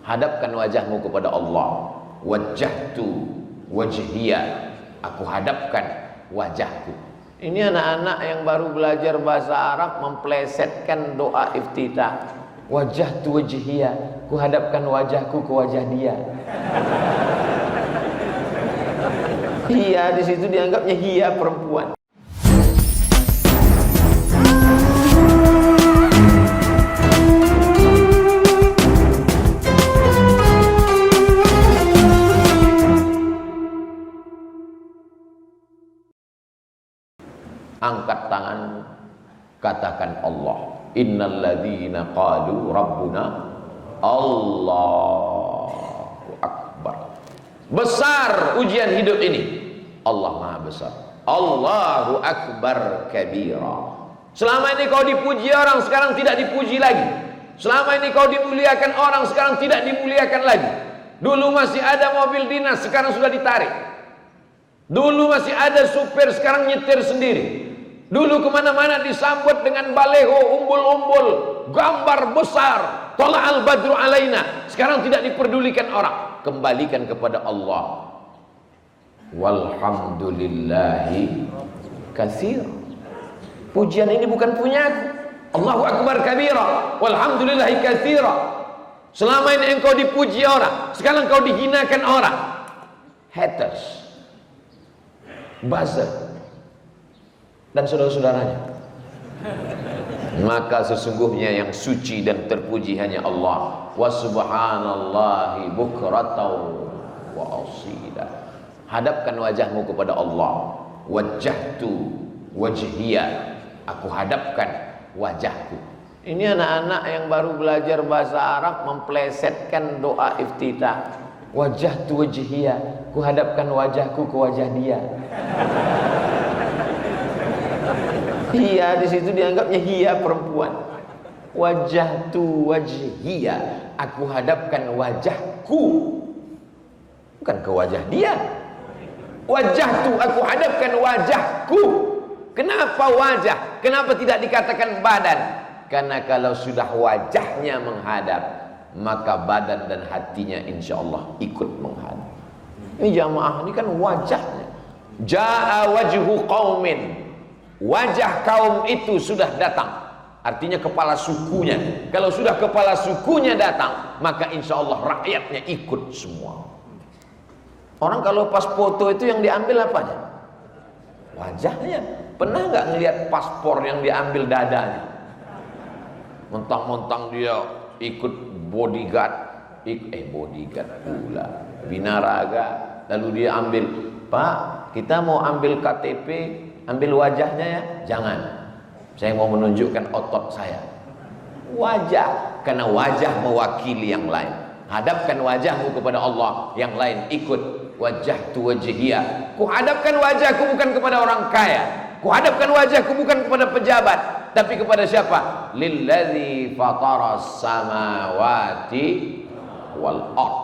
hadapkan wajahmu kepada Allah. Wajjahtu wajhiya, aku hadapkan wajahku. Ini anak-anak yang baru belajar bahasa Arab memplesetkan doa iftitah. Wajjahtu wajhiya, ku hadapkan wajahku ke wajah dia. Hiya di situ dianggapnya hiya perempuan. Angkat tanganmu, katakan Allah. Innal ladzina qalu rabbuna Allahu akbar. Besar ujian hidup ini. Allah Maha besar. Allahu akbar kabira. Selama ini kau dipuji orang, sekarang tidak dipuji lagi. Selama ini kau dimuliakan orang, sekarang tidak dimuliakan lagi. Dulu masih ada mobil dinas, sekarang sudah ditarik. Dulu masih ada supir, sekarang nyetir sendiri. Dulu kemana-mana disambut dengan baleho, umbul-umbul, gambar besar, tola'al badru alaina. Sekarang tidak diperdulikan orang. Kembalikan kepada Allah. Walhamdulillahi katsir. Pujian ini bukan punya aku. Allahu akbar kabira, walhamdulillahi katsira. Selama ini engkau dipuji orang, sekarang engkau dihinakan orang. Haters, buzzer, dan saudara-saudaranya. Maka sesungguhnya yang suci dan terpuji hanya Allah. Wa subhanallahi bukratan wa asila. Hadapkan wajahmu kepada Allah. Wajjahtu wajhiya, aku hadapkan wajahku. Ini anak-anak yang baru belajar bahasa Arab memplesetkan doa iftitah. Wajjahtu wajhiya, ku hadapkan wajahku ke wajah dia. Hiya di situ dianggapnya hiya perempuan. Wajjahtu wajhiya, aku hadapkan wajahku, bukan ke wajah dia. Wajjahtu, aku hadapkan wajahku. Kenapa wajah? Kenapa tidak dikatakan badan? Karena kalau sudah wajahnya menghadap, maka badan dan hatinya insya Allah ikut menghadap. Ini jamaah, ini kan wajahnya. Ja'a wajhu qaumin, wajah kaum itu sudah datang. Artinya kepala sukunya. Kalau sudah kepala sukunya datang, maka insya Allah rakyatnya ikut semua. Orang kalau pas foto itu yang diambil apanya? Wajahnya. Pernah nggak ngelihat paspor yang diambil dadanya? Mentang-mentang dia ikut bodyguard, bodyguard pula, binaraga. Lalu dia ambil, Pak, kita mau ambil KTP, ambil wajahnya ya. Jangan, saya mau menunjukkan otot saya. Wajah, karena wajah mewakili yang lain. Hadapkan wajahmu kepada Allah, yang lain ikut. Wajjahtu wajhiya, ku hadapkan wajahku bukan kepada orang kaya, ku hadapkan wajahku bukan kepada pejabat, tapi kepada siapa? Lilladzi fataras samawati wal ard.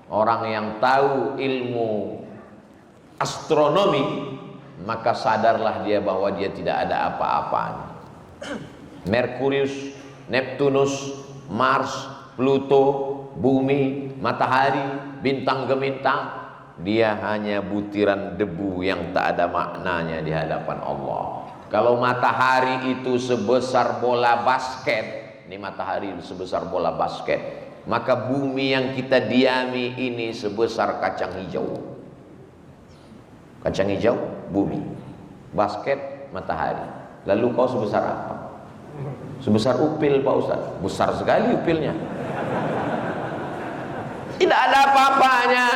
Orang yang tahu ilmu astronomi, maka sadarlah dia bahwa dia tidak ada apa-apanya. Merkurius, Neptunus, Mars, Pluto, bumi, matahari, bintang gemintang, dia hanya butiran debu yang tak ada maknanya di hadapan Allah. Kalau matahari itu sebesar bola basket, ini matahari sebesar bola basket, maka bumi yang kita diami ini sebesar kacang hijau. Kacang hijau, bumi. Basket, matahari. Lalu kau sebesar apa? Sebesar upil, Pak Ustaz. Besar sekali upilnya. Tidak ada apa-apanya.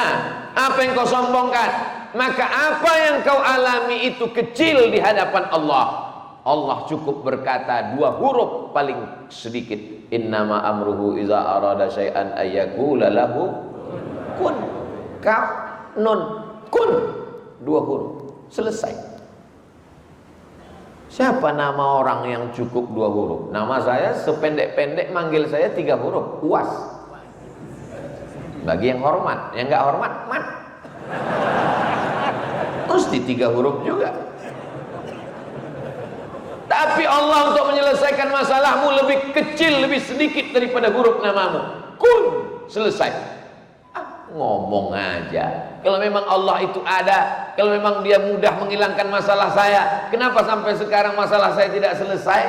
Apa yang kau sombongkan? Maka apa yang kau alami itu kecil di hadapan Allah. Allah cukup berkata dua huruf paling sedikit. Innama amruhu iza arada syai'an ayyakula lahu kun. Kaf, nun, kun. Dua huruf. Selesai. Siapa nama orang yang cukup dua huruf? Nama saya sependek-pendek manggil saya 3 huruf. Uas. Bagi yang hormat, yang nggak hormat, mat. Mesti 3 huruf juga. Tapi Allah untuk menyelesaikan masalahmu lebih kecil, lebih sedikit daripada huruf namamu. Kun. selesai. Ngomong aja. Kalau memang Allah itu ada, kalau memang dia mudah menghilangkan masalah saya, kenapa sampai sekarang masalah saya tidak selesai?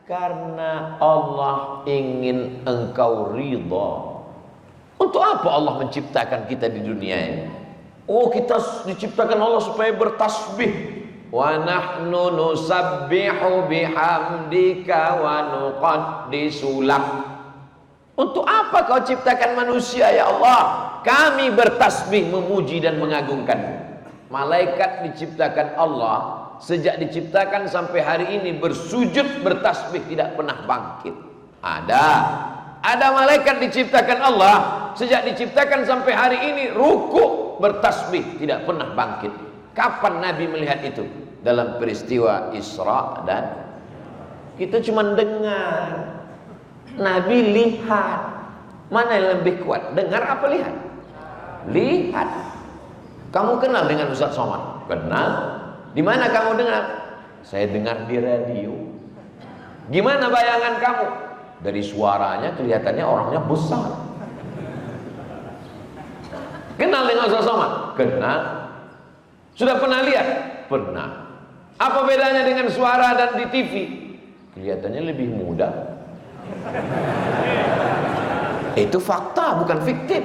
Karena Allah ingin engkau ridha. Untuk apa Allah menciptakan kita di dunia ini? Oh, kita diciptakan Allah supaya bertasbih. Wa nahnu nusabbihu bihamdika wa nuqaddisu lak. Untuk apa kau ciptakan manusia ya Allah? Kami bertasbih memuji dan mengagungkan. Malaikat diciptakan Allah, sejak diciptakan sampai hari ini bersujud bertasbih tidak pernah bangkit. Ada malaikat diciptakan Allah, sejak diciptakan sampai hari ini ruku bertasbih tidak pernah bangkit. Kapan Nabi melihat itu? Dalam peristiwa Isra dan kita cuma dengar. Nabi lihat. Mana yang lebih kuat? Dengar apa lihat? Lihat. Kamu kenal dengan Ustaz Somad? Kenal. Di mana kamu dengar? Saya dengar di radio. Gimana bayangan kamu? Dari suaranya kelihatannya orangnya besar. Kenal dengan Ustaz Somad? Kenal. Sudah pernah lihat? Pernah. Apa bedanya dengan suara dan di TV? Kelihatannya lebih muda. Itu fakta, bukan fiktif.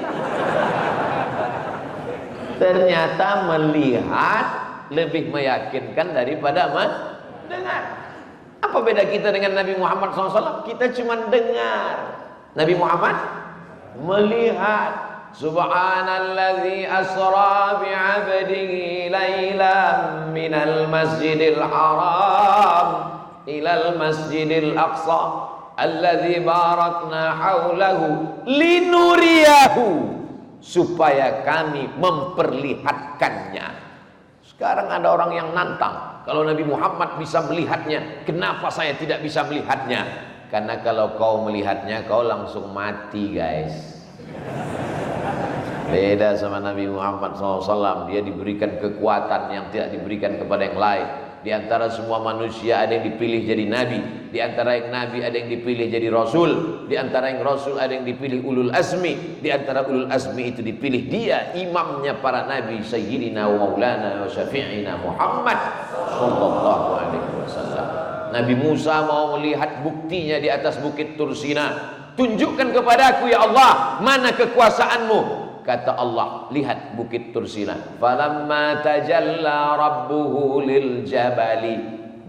Ternyata melihat lebih meyakinkan daripada mendengar. Apa beda kita dengan Nabi Muhammad SAW? Kita cuma dengar. Nabi Muhammad melihat. Subhanalladzi asra bi'abdihi laylan minal masjidil haram ilal masjidil aqsa alladzi barakna haulahu linuriyahu, supaya kami memperlihatkannya. Sekarang ada orang yang nantang, kalau Nabi Muhammad bisa melihatnya, kenapa saya tidak bisa melihatnya? Karena kalau kau melihatnya, kau langsung mati, guys. Beda sama Nabi Muhammad SAW. Dia diberikan kekuatan yang tidak diberikan kepada yang lain. Di antara semua manusia ada yang dipilih jadi nabi. Di antara yang nabi ada yang dipilih jadi rasul. Di antara yang rasul ada yang dipilih ulul azmi. Di antara ulul azmi itu dipilih dia, imamnya para nabi, Sayyidina wa Maulana wa Syafi'ina Muhammad sallallahu alaihi wasallam. Nabi Musa mau melihat buktinya di atas bukit Tursina. Tunjukkan kepadaku ya Allah, mana kekuasaanmu? Kata Allah, lihat bukit Tursina. Falamma tajalla rabbuhu lil jabali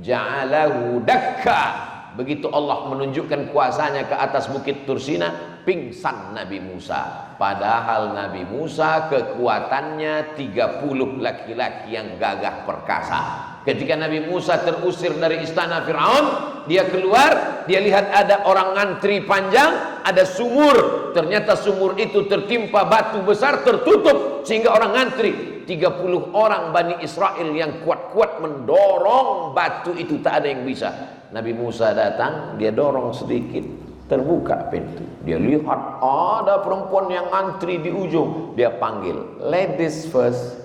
ja'alahu dakka. Begitu Allah menunjukkan kuasanya ke atas bukit Tursina, pingsan Nabi Musa. Padahal Nabi Musa kekuatannya 30 laki-laki yang gagah perkasa. Ketika Nabi Musa terusir dari istana Fir'aun, dia keluar, dia lihat ada orang ngantri panjang, ada sumur. Ternyata sumur itu tertimpa batu besar tertutup, sehingga orang ngantri 30 orang Bani Israel yang kuat-kuat mendorong batu itu, tak ada yang bisa. Nabi Musa datang, dia dorong sedikit, terbuka pintu. Dia lihat ada perempuan yang ngantri di ujung, dia panggil, ladies first.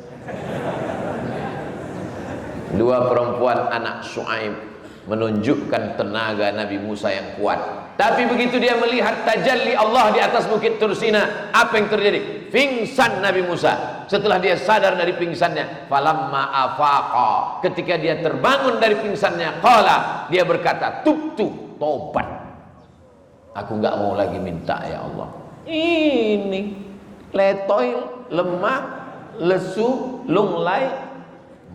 Dua perempuan anak Syuaib menunjukkan tenaga Nabi Musa yang kuat. Tapi begitu dia melihat tajalli Allah di atas bukit Tursina, apa yang terjadi? Pingsan Nabi Musa. Setelah dia sadar dari pingsannya, falamma afaqa, ketika dia terbangun dari pingsannya, qala, dia berkata, tubtu, tobat. Aku enggak mau lagi minta ya Allah. Ini letoy, lemah, lesu, lunglai,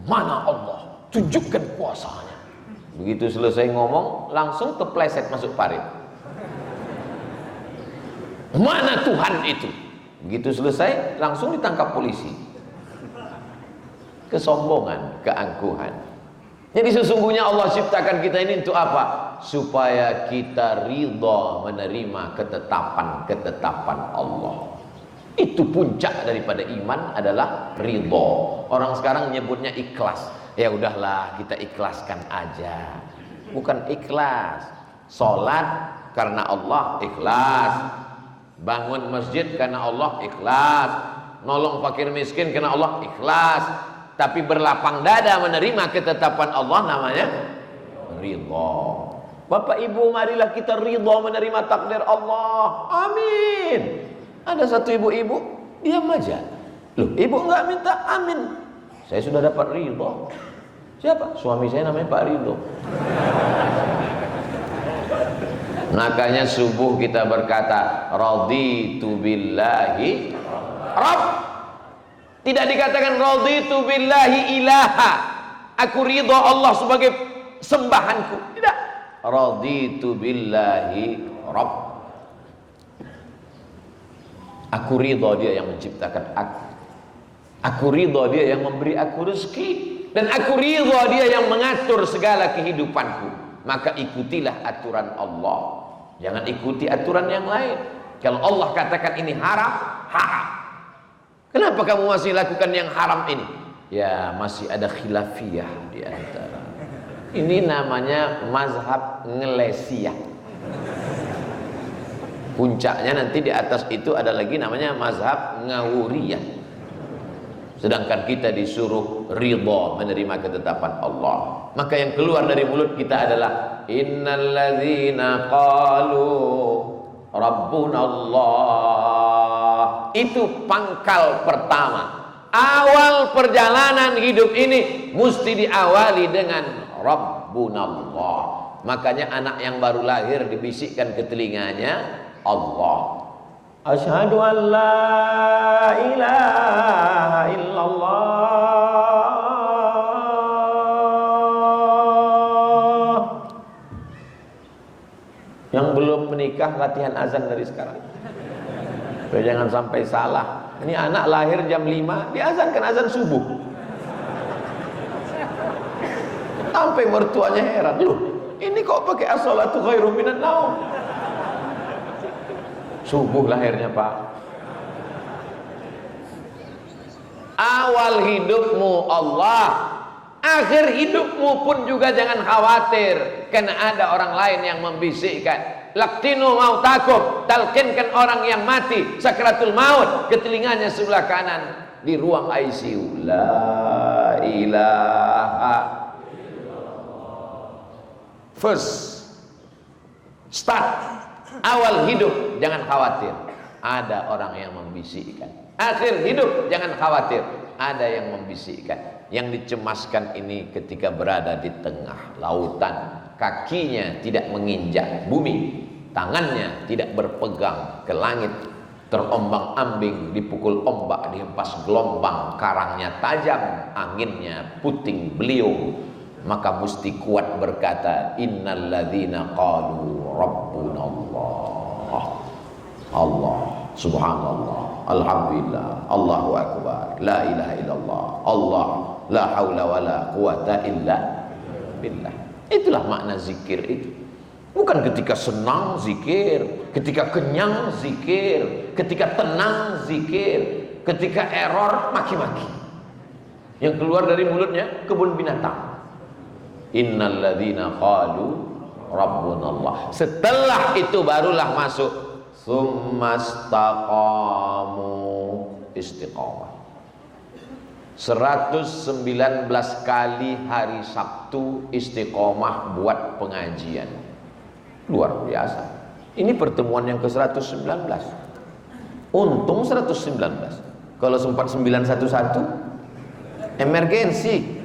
mana Allah? Tunjukkan kuasanya. Begitu selesai ngomong, langsung kepleset masuk parit. Mana Tuhan itu? Begitu selesai, langsung ditangkap polisi. Kesombongan, keangkuhan. Jadi sesungguhnya Allah ciptakan kita ini untuk apa? Supaya kita ridha menerima ketetapan Allah. Itu puncak daripada iman adalah ridha. Orang sekarang menyebutnya ikhlas. Ya udahlah, kita ikhlaskan aja. Bukan ikhlas. Salat karena Allah, ikhlas. Bangun masjid karena Allah, ikhlas. Nolong fakir miskin karena Allah, ikhlas. Tapi berlapang dada menerima ketetapan Allah, namanya ridha. Bapak Ibu, marilah kita ridha menerima takdir Allah. Amin. Ada satu ibu-ibu diam aja. Loh, ibu nggak minta amin. Saya sudah dapat ridho. Siapa? Suami saya namanya Pak Ridho. Makanya subuh kita berkata raditu billahi rabb. Tidak dikatakan raditu billahi ilaha. Aku ridho Allah sebagai sembahanku. Tidak. Raditu billahi rabb. Aku ridho dia yang menciptakan aku. Aku ridho dia yang memberi aku rezeki. Dan aku ridho dia yang mengatur segala kehidupanku. Maka ikutilah aturan Allah. Jangan ikuti aturan yang lain. Kalau Allah katakan ini haram, haram. Kenapa kamu masih lakukan yang haram ini? Ya, masih ada khilafiyah di antara. Ini namanya mazhab ngelesiyah. Puncaknya nanti di atas itu ada lagi namanya mazhab ngawuriyah. Sedangkan kita disuruh ridha menerima ketetapan Allah. Maka yang keluar dari mulut kita adalah innalladzina qalu rabbunallah. Itu pangkal pertama. Awal perjalanan hidup ini mesti diawali dengan rabbunallah. Makanya anak yang baru lahir dibisikkan ke telinganya Allah. Asyhadu an la ilaha illallah. Yang belum menikah latihan azan dari sekarang. Supaya jangan sampai salah. Ini anak lahir jam 5 diazankan azan subuh. Sampai mertuanya heran, loh, ini kok pakai as-salatu khairum minan naum? Subuh lahirnya, Pak. Awal hidupmu Allah, akhir hidupmu pun juga jangan khawatir karena ada orang lain yang membisikkan. Laktinu mautakum, talqinkan orang yang mati sakratul maut ke telinganya sebelah kanan di ruang ICU. La ilaha first start. Awal hidup jangan khawatir, ada orang yang membisikkan. Akhir hidup jangan khawatir, ada yang membisikkan. Yang dicemaskan ini ketika berada di tengah lautan, kakinya tidak menginjak bumi, tangannya tidak berpegang ke langit, terombang-ambing, dipukul ombak, dihempas gelombang, karangnya tajam, anginnya puting beliung. Maka mesti kuat berkata innalladzina qalu rabbunallah. Allah, subhanallah, alhamdulillah, Allahu akbar, la ilaha illallah, Allah, la haula wala quwata illa billah. Itulah makna zikir itu. Bukan ketika senang zikir, ketika kenyang zikir, ketika tenang zikir, ketika error maki-maki. Yang keluar dari mulutnya kebun binatang. Innalladzina qalu rabbunallah. Setelah itu barulah masuk summastaqamu, istiqamah. 119 kali hari Sabtu istiqamah buat pengajian. Luar biasa. Ini pertemuan yang ke-119. Untung 119. Kalau sempat 911 emergensi.